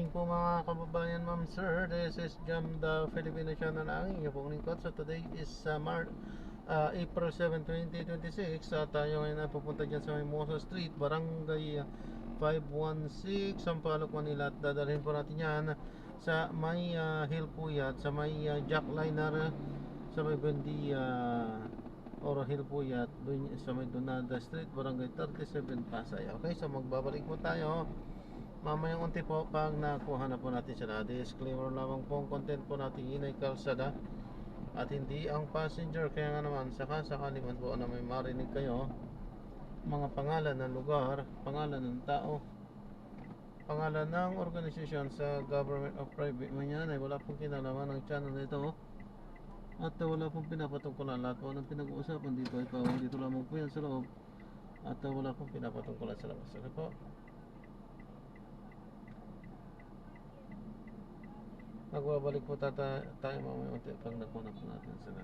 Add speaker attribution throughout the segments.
Speaker 1: Po mga kababayan, ma'am sir, this is Jam the Filipino channel ang inyong pong lingkod. So today is April 7, 2026 at tayo ngayon na pupunta dyan sa Mimosa Street, Barangay 516, Sampaloc, Manila, at dadalhin po natin yan sa may Hill Puyat, sa may Jackliner, sa may Buendia or Hill Puyat, sa may Donada Street, Barangay 37, Pasay. Okay, so magbabalik po tayo mamayang unti po pag nakuha na po natin sila. Disclaimer lamang po ang content po natin inay kalsada at hindi ang passenger. Kaya nga naman sakali man po na may marinig kayo mga pangalan ng lugar, pangalan ng tao, pangalan ng organisasyon sa government o private man yan, ay wala pong kinalaman ng channel nito at wala pong pinapatungkulan. Lahat po ng pinag-uusapan dito ay pawang dito lamang po yan sa loob at wala pong pinapatungkulan sa labas. Okay po, magbabalik po tayo mamaya unti pag nakuha na po natin sila.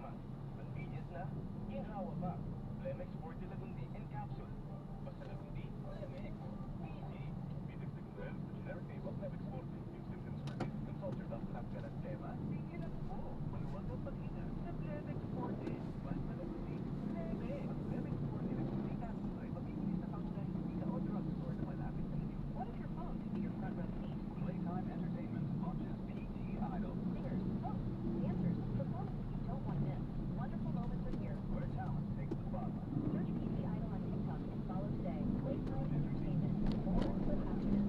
Speaker 2: naman. Convenience na, ginhawa pa. Lemex Forte Lagundi in capsule. Basta Lagundi, Lemex. Easy. Pinagdag mo sa generic name of Lemex Forte. Yung symptoms persist, consult your doctor at tema. Tingnan mo. Maluwag ang pag-ina sa Lemex Forte. Basta Lagundi, Lemex. Ang Lemex Forte Lagundi capsule ay mabibili sa pangunahing hindi o drugstore na malapit sa inyo. What if your phone could be your front row seat? Playtime Entertainment launches PT Idol. Singers, hosts, dancers, performances you don't want to miss. Wonderful moments are here. Where talent takes the spotlight. Search PT Idol on TikTok and follow today. Playtime Entertainment. More with happiness.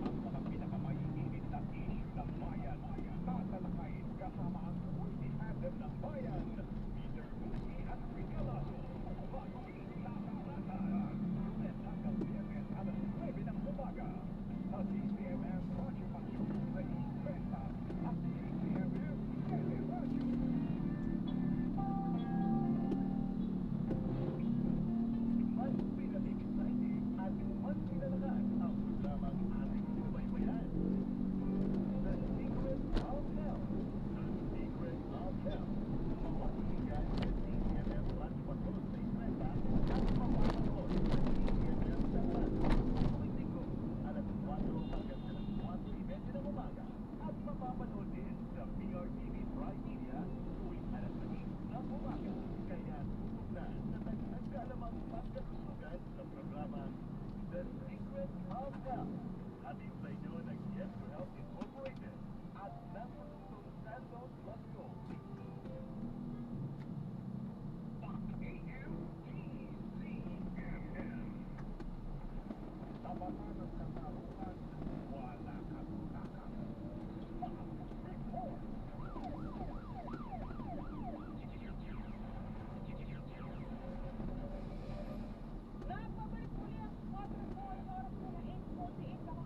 Speaker 2: Ang mga pinakamainit na issue ng bayan. Tatalakayin kasama ang community anthem ng bayan. Peter Musi at Rica Lasso. Magsisasalatan. Lunes hanggang Biyernes alas 9 ng umaga. Sa DCMM Radyo Action sa Ispresa at DCMM Teleradyo. Mas pinag-exciting at mas pinalagaan ang programang ating sinubaybayan. The Secret of Health. The Secret of Health. Mawasigan sa DCMM Radyo Action sa Ispresa at mapapanood sa DCMM sa Radyo. Tuwing linggo, alas 4 hanggang alas 4:30 ng umaga. At mapapanood din sa PRTV Prime Media tuwing alas 6 ng umaga. Kaya tutok na sa dagdag kalamang pagkakasugan sa programa The Secret of Health. Hatid sa inyo ng Yes to Health Incorporated at ng produktong Santos Plus Gold. TCMM. Tabanan ng katarungan, wala kang takang. Fast report.
Speaker 3: Nagbabalik muli ang waterfall sa oras po na 8:48 na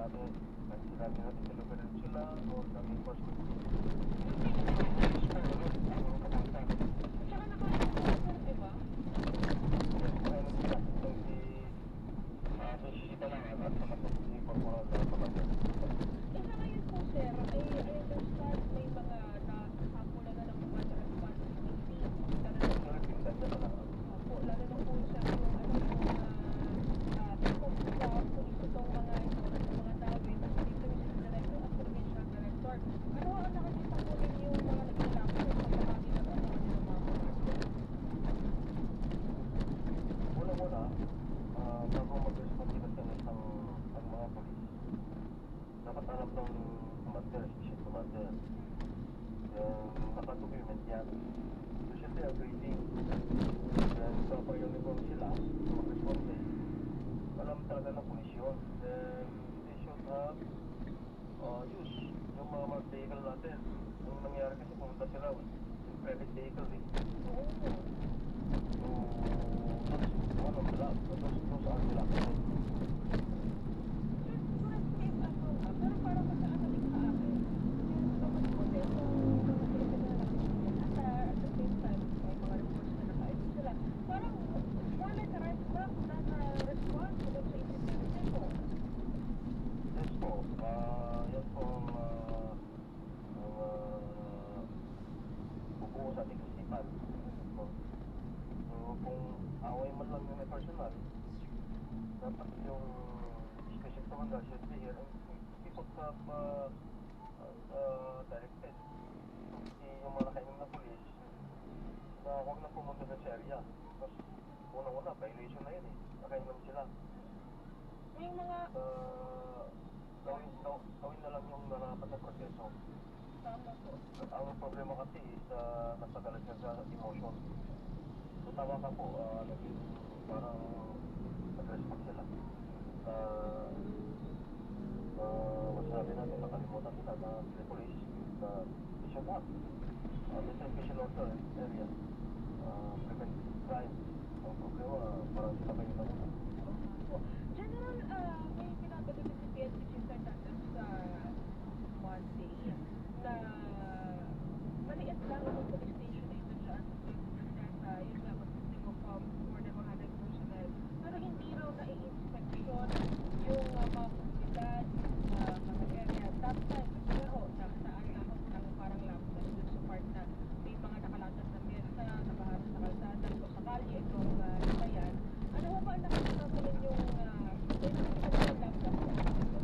Speaker 2: natin, kahit sinabi natin sa lugar sila o sa enforcement team.
Speaker 3: At saka naka-recorder, di ba? Isa ngayon po, sir, ay I understand may mga nakakapula na ng mga responsibility. Opo, lalo na po sa yung tipong sa pulis itong mga ito at sa mga tawid at dito yung sa director at provincial director. Ano ang nakikita po ninyo yung mga naging lapses sa pamagi ng mga pulis?
Speaker 2: Una-una, bago mag-respond sila sa isang ang mga polis, dapat alam ng commander, special commander. Yung naka-document yan. So, syempre, agreeing. Then, kapag uniform sila, mag-respond alam talaga ng polis yun. Then, they should have use yung mga marked vehicle natin. Yung nangyari kasi pumunta sila with private vehicle eh.
Speaker 3: Oo.
Speaker 2: So, that's one of the laws. Those are the laws.
Speaker 3: Correct me if I'm wrong, pero parang sa kaming sa akin, mas proseso ng mga Pilipino na nakikita at the same time, may mga reports na naka-ID sila. Parang more like a red flag than a response to sa incident po.
Speaker 2: Yes po. Yan po ang bubuo sa ating isipan. So, kung away man lang yung may personal, dapat yung special commander should be here and people have directed yung mga nakainom na police na huwag na pumunta sa area. Tapos unang-una, violation na yun eh. Nakainom sila.
Speaker 3: May mga
Speaker 2: Gawin na lang yung narapat na proseso.
Speaker 3: tama po.
Speaker 2: Ang problema kasi is nagpagalit ka sa emotion. So tama ka po, naging parang nag-respect sila. Masabi natin, nakalimutan nila na sila police, na mission 1. This is mission order area. Prevent crime. Ang problema, parang sila kayo na muna.
Speaker 3: General, may pinabalik si PNP Chief Sergeant sa Monday na maliit lang ang police station na ito dyan sa yun nga consisting of more than 100 personnel. Pero hindi raw na-i-inspection yung mga komunidad, mga area. That time, pero nakasaan lamang ng parang lapses dun sa part na may mga nakalatag na mesa, nakaharap sa kalsada, o sa kalye itong bayan. Ano ho ba ang nakikita mo rin yung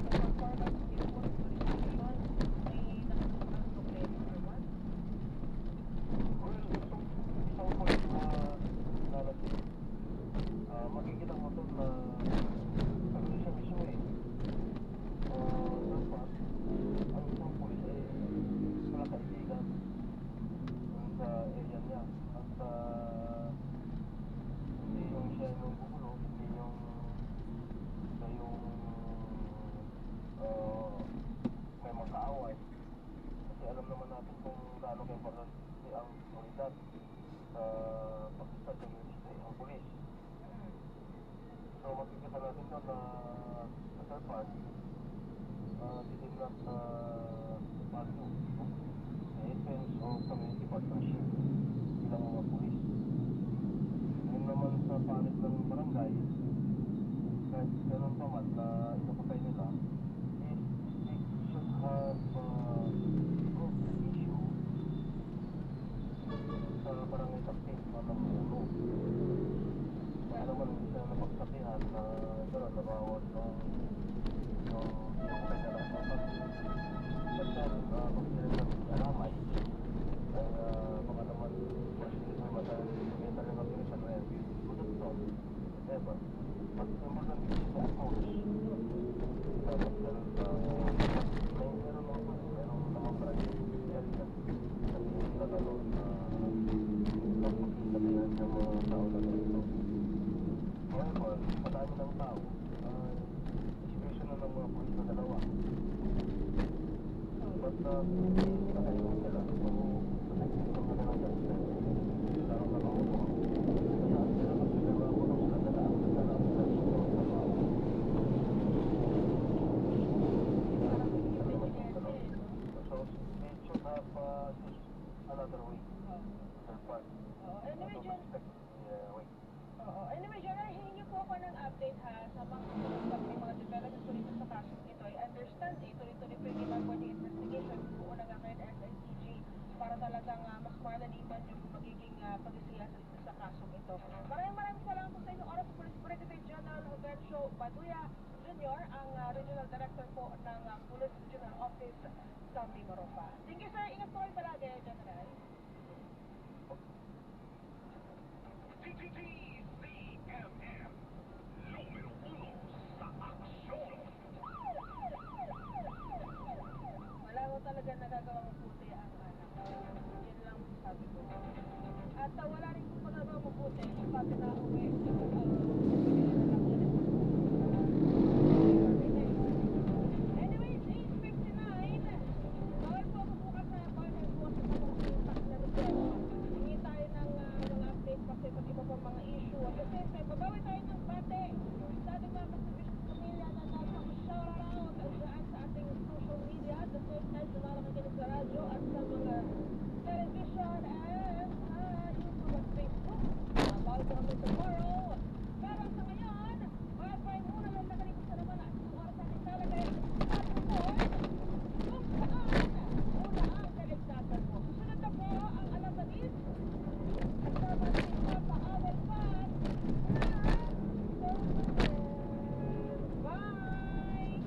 Speaker 3: performance report police station? May nakikita problema or what?
Speaker 2: Well, isang point na lalagay, makikita mo ito na ano siya mismo eh. Dapat, ang isang polis ay wala kaibigan sa area niya. At hindi yung siya yung gugulo, hindi yung siya yung may magkaaway. Kasi alam naman natin kung gaano ka-important ang unidad sa pag-start ng ministry, ang polis. So makikita natin na sa third part, they did not value the essence of community partnership bilang mga polis. Ngayon naman sa panig ng barangay, kahit ganun pa man na inokupay nila, is they should have group issue sa barangay captain o ng ulo. Kaya naman isa na pagsabihan na gano'n nabawal ng inokupay nila sa pag. But then, kung sila natin alamay, kaya baka naman may matay na commission na yan, good to whatever. But the more than this approach, dapat meron naman private area at hindi na gano'n napagsabihan ng mga tao na ganito. However, madami ng tao, situation na ng mga pulis na dalawa. But hindi nakainom sila, so nakainom ng mga nang-judgment. Lalo na kaupo. Kaya sila mag-sila puno sila na ang nagdala ang judgment ng trabaho.
Speaker 3: Jen, oo. Anyway, General, hihingi po ako ng update ha sa mga susunod pag may mga developments po dito sa kasong ito. I understand tuloy-tuloy po yung ginagawa ng investigation buo na nga kayo ng SICG para talagang mas malaliman yung magiging pag-isiyasa dito sa kasong ito. Maraming salamat po sa inyong oras, Police Brigadier General Roberto Baduya Jr., ang Regional Director po ng Police Regional Office sa Mimaropa. Thank you, sir. Ingat po kayo palagi, General.
Speaker 2: TTTCMM, numero 1 sa aksyon.
Speaker 3: Wala ko talaga nagagawang mabuti ang anak. Yun lang sabi ko. At wala rin kong magagawang mabuti kapag na-uwi. Anyway, it's 8:59. Bawal po ako bukas na bawal po sa pag-uusap na Luzero. Hingi tayo ng mga update kasi iba't iba pang mga issue. At the same time, babawi tayo ng bate. Sa ating mga kasibis pamilya na nasa shoutout dyan sa ating social media. At the same time, sa mga nakikinig sa radyo at sa mga television and YouTube at Facebook. Bawal po kami tomorrow. Pero sa ngayon, wifi muna lang nakalimutan sa naman at kung oras natin talagay at report kung saan muna ang kaligtasan mo. Susunod na po ang Alamanis at sama si Papa Abel Pat na Bye!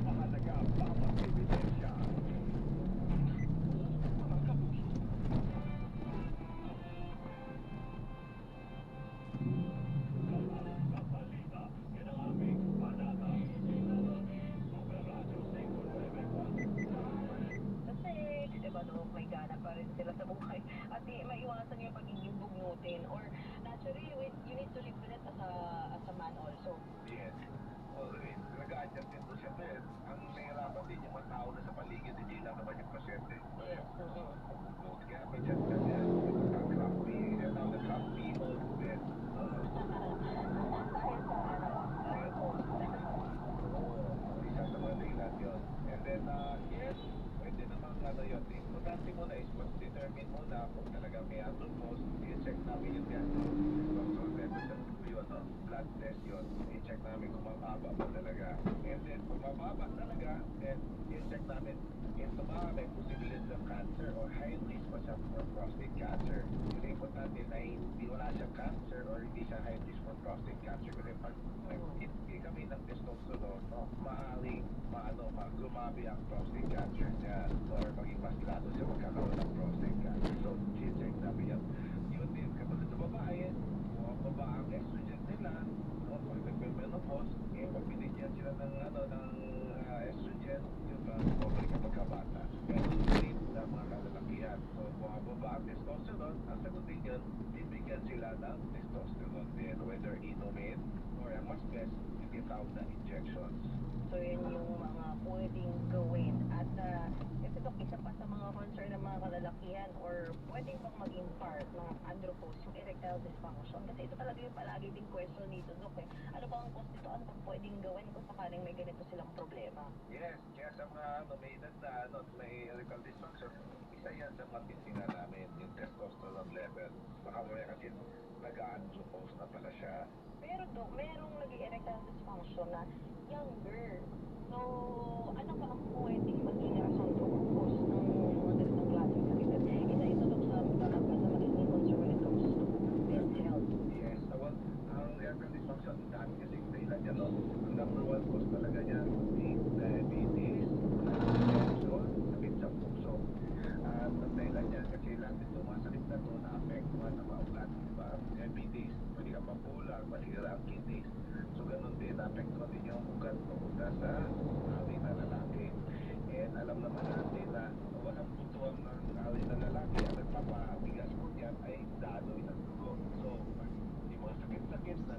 Speaker 2: Mahalaga bawat ebidensya. Mga kapuso. Sa balita, yan ang aming panata. Super Radio 571.
Speaker 4: Kasi, diba no, may gana pa rin sila sa buhay at di maiwasan yung pagiging bugnutin or naturally you need to live with it as a man also.
Speaker 2: Yes. Nag-a-adjust din po siya din. Ang nahirapan din yung mga tao na sa paligid, hindi lang naman yung pasyente.
Speaker 4: Yes.
Speaker 2: Kaya may dyan ka niya, nag-crappy, nag-crappy movement.
Speaker 4: Dahil sa
Speaker 2: Isa sa mga dahilan yun. And then, yes, pwede namang yun. Importante mo na is mag-determine mo na kung talaga may glucose, i-check namin yung glucose level sa yun, no? Blood test yun. I-check namin kung mababa ba talaga. And then, kung mababa talaga, then i-check namin ito ba may posibilidad ng cancer or high risk pa siya for prostate cancer. Kasi importante na hindi wala siyang cancer or hindi siya high risk for prostate cancer. Kasi pag hindi kami ng testosterone, no, maaaring gumabi ang prostate cancer niya or maging mas lalo siya magkakaroon ng prostate cancer. So, i-check namin yan. Yun din, katulad sa babae, bumababa ang estrogen nila, no, pag nagme-menopause, pag binigyan sila ng estrogen, yun ba, okay kapag kabata. Pero din na mga kalalakihan. So, bumababa ang testosterone, ang sagot din yun, bibigyan sila ng testosterone din, whether inumin or ang mas best, yung tinatawag na injections.
Speaker 4: So yun yung mga pwedeng gawin at ito Dok, isa pa sa mga concern ng mga kalalakihan or pwedeng bang maging part ng andropause, yung erectile dysfunction kasi ito talaga yung palagi ding question dito Dok eh. Ano bang cause nito? Ano bang pwedeng gawin kung sakaling may ganito silang problema?
Speaker 2: Yes, kaya sa mga may edad na may erectile dysfunction, isa yan sa matitingnan namin, yung testosterone level. Baka mamaya kasi nag-andropause na pala siya.
Speaker 4: Pero Dok, merong nag-erectile dysfunction na younger. So, ano ba ang pwedeng maging rason to cause ng mga ganitong klaseng sakit? Isa ito Dok sa magiging concern when it comes to breast health.
Speaker 2: Yes, well, ang erectile dysfunction, dami kasi dahilan yan, no? Ang number one cause talaga niya is diabetes, hypertension, sakit sa puso. At ang dahilan niya kasi lahat ito mga sakit na ito na-apektuhan sa mga ugat, diba? Diabetes, pwede ka mapular, malira ang kidneys. So, ganun din, na-apektuhan din yung ugat sa awi na lalaki. And alam naman natin na walang butuan ng awi na lalaki at nagpapabigas po yan ay daloy ng dugo. So, yung mga sakit-sakit na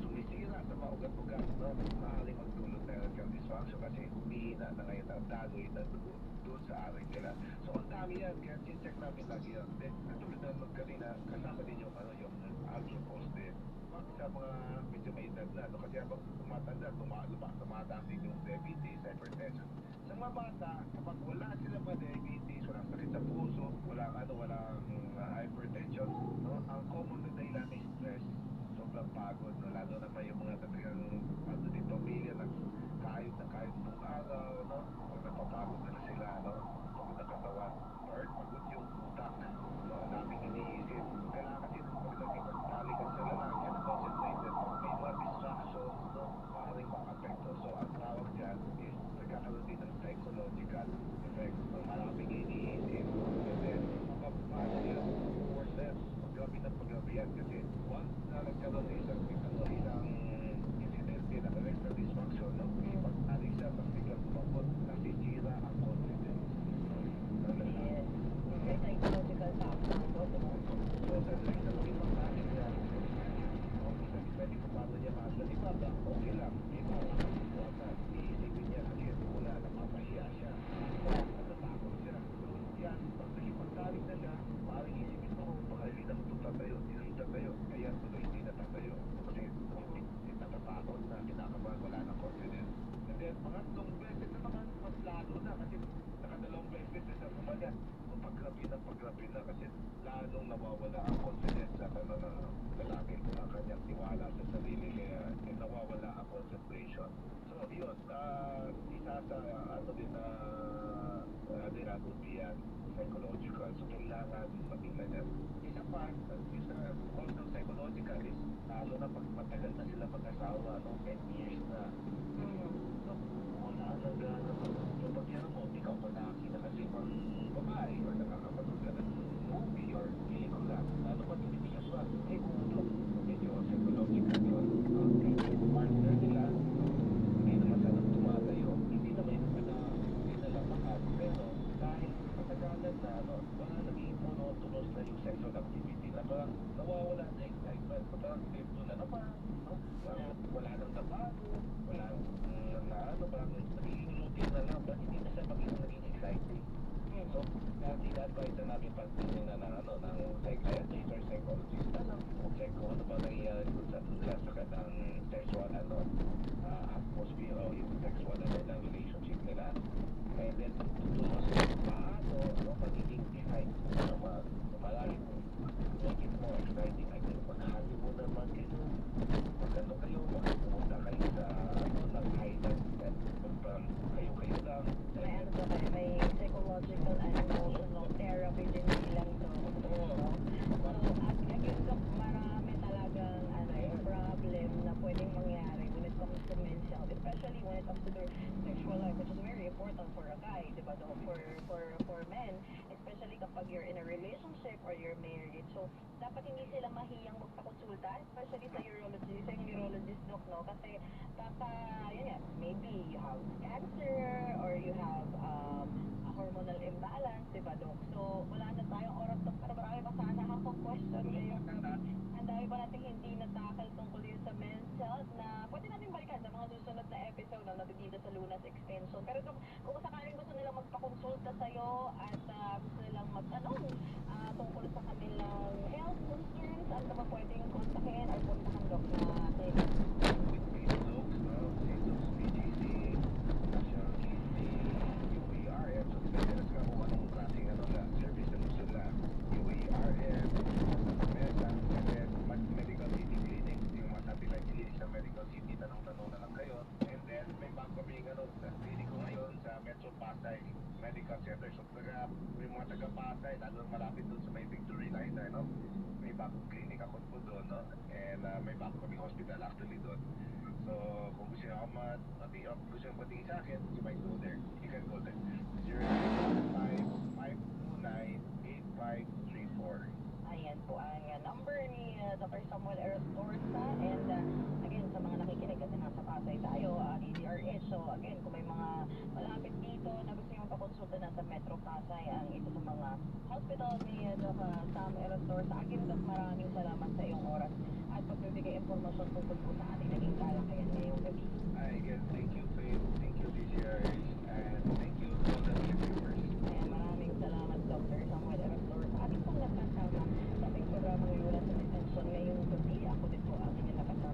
Speaker 2: sumisira sa mga ugat-ugat, no, maaaring magdulot na erectile dysfunction kasi humihina na ngayon ang daloy ng dugo doon sa awi nila. So, ang dami yan, kaya check namin lagi yan. Then, katulad na kanina, kasama din yung andropause din. mga medyo may edad na, no? Kasi habang tumatanda, tumataas din yung diabetes, hypertension. Sa mga bata, kapag wala silang mga diabetes, walang sakit sa puso, walang hypertension, no? Ang common na dahilan ay stress, sobrang pagod, no? Lalo na pa yung mga talagang dito pamilya na kahit buong araw, no? Pag napapagod na sila, no? Pagod na katawan, or pagod yung utak, no? Ang daming iniisip. Kailangan kasi pag nagbalikan sa lalaki na concentrated, may mga distractions, no? Maaaring makapekto. So, ang tawag dyan is nagkakaroon din ng psychological effect. No? Maraming iniisip. And then, paano yan? Worse, paggabi ng paggabi yan. Kasi once na nagkaroon ng isang incident na erectile dysfunction, no? Pag-aling siya, pag biglang tumabot, nasisira ang confidence. Ng lalaki.
Speaker 4: Yes. May psychological factor po, di ba?
Speaker 2: So, sa direkta mo yung pagkain niya, okay, depende kung paano niya maasa. Iba ba? Okay lang. Iba, nakakasuwatan. Iisipin niya kasi una, napapahiya siya. Natatakot siya. So, yan, pag naging pagkain na siya, maaaring isipin mo, baka hindi naman ito tatayo. Hindi tatayo. Kaya tuloy hindi na tatayo. Kasi, natatakot na, kinakabahan, wala ng confidence. And then, pangatlong beses na naman, mas lalo na kasi nakadalawang beses na siya pumalit. Paggrabe na kasi lalong nawawala ang confidence sa lalaki, ang kanyang tiwala sa sarili, kaya nawawala ang concentration. So yun, isa sa din na dinatutian psychological, so kailangan matingnan yan. Isa pa, isa also psychological is lalo na pag matagal na sila mag-asawa, no? 10 years na. So, wala nang gana. So, pag yan mo, ikaw pa nakakita kasi pang babae or nakakapanood ka ng movie or pelikula, lalo pa tinitigas pa, may ulo. Medyo psychological yun. Okay, yung partner nila, hindi naman sana tumatayo. Hindi naman yung hindi nalamaan. Pero dahil matagalan na, wala naging monotonous na yung sexual activity na parang nawawala na excitement. Parang dito na naman, no? Wala nang nabago, wala parang nagiging routine na lang, but hindi na siya naging exciting. So, ina-advise na namin pagtingin na ng psychiatrist or psychologist na lang check kung ano ba nangyayari kung sa kanilang sexual atmosphere o yung sexual ng relationship nila. And then, tutulong sa paano magiging exciting naman. Malaki po, make it more exciting. I think, maghali mo naman kayo. Magkano kayo, magpupunta kayo sa ng-island and kayo lang.
Speaker 4: May ano ba kayo, may psychological and emotional therapy din nilang to. So, again, Dok, marami talagang problem na pwedeng mangyari when it comes to men's health, especially when it comes to their sexual life, which is very important for a guy, di ba, Dok? For men, especially kapag you're in a relationship or you're married. So, dapat hindi sila mahiyang magpakonsulta, especially sa urologist, Dok, no? Kasi yun nga, maybe you have cancer or you have a hormonal imbalance, di ba, Dok? So, wala na tayong oras, Dok, pero marami pa sana akong question ngayon. Ang dami pa natin hindi natakal tungkol yun sa men's health na pwede natin balikan sa mga susunod na episode na dito sa Lunas Extension. Pero Dok, kung sakaling gusto nilang magpakonsulta sa'yo at gusto nilang magtanong tungkol sa kanilang health concerns, ano ba pwedeng kontakin or puntahan, Dok, na clinic?
Speaker 2: Medical Center. So, may mga taga-Pasay, lalo malapit doon sa may Victory Line, no? May bagong clinic ako po doon, no? And may bago kaming hospital actually doon. So, kung gusto nyo patingin sa akin, you might go there. You can go there. 095-529-8534.
Speaker 4: Ayan po ang number ni Dr. Samuel Erastorza. And again, sa mga nakikinig kasi nasa Pasay tayo, DDRH. So again, kung may mga malapit dito na gusto nyo pakonsulta na sa Metro Pasay, ang isa sa mga hospital ni Dr. Sam Erastorza. Again, Doc, maraming salamat sa iyong oras at pagbibigay impormasyon tungkol po sa ating naging talakayan ngayong gabi.
Speaker 2: Again, thank you, Faith. Thank you, DCRH. And thank you to all the viewers.
Speaker 4: Ayan, maraming salamat, Dr. Samuel Erastorza. Ating pong nakasama sa ating programang Lunas Extension ngayong gabi. Ako din po ang inyong nakasama.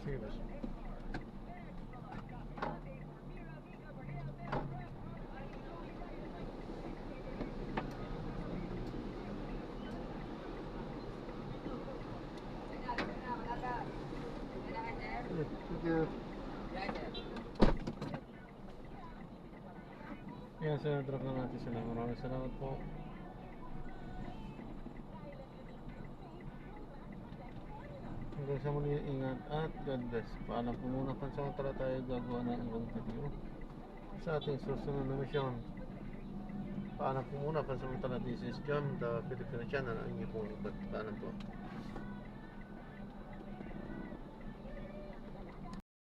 Speaker 1: Sige, boss. Thank you. Yan, sinadrop na natin sila. Maraming salamat po. Hanggang sa muli, ingat at God bless. Paalam po muna, pansamantala tayo gagawa ng ibang video sa ating susunod na misyon. Paalam po muna, pansamantala. This is John, the Filipino channel. Ang inyong pong lipat. Paalam po.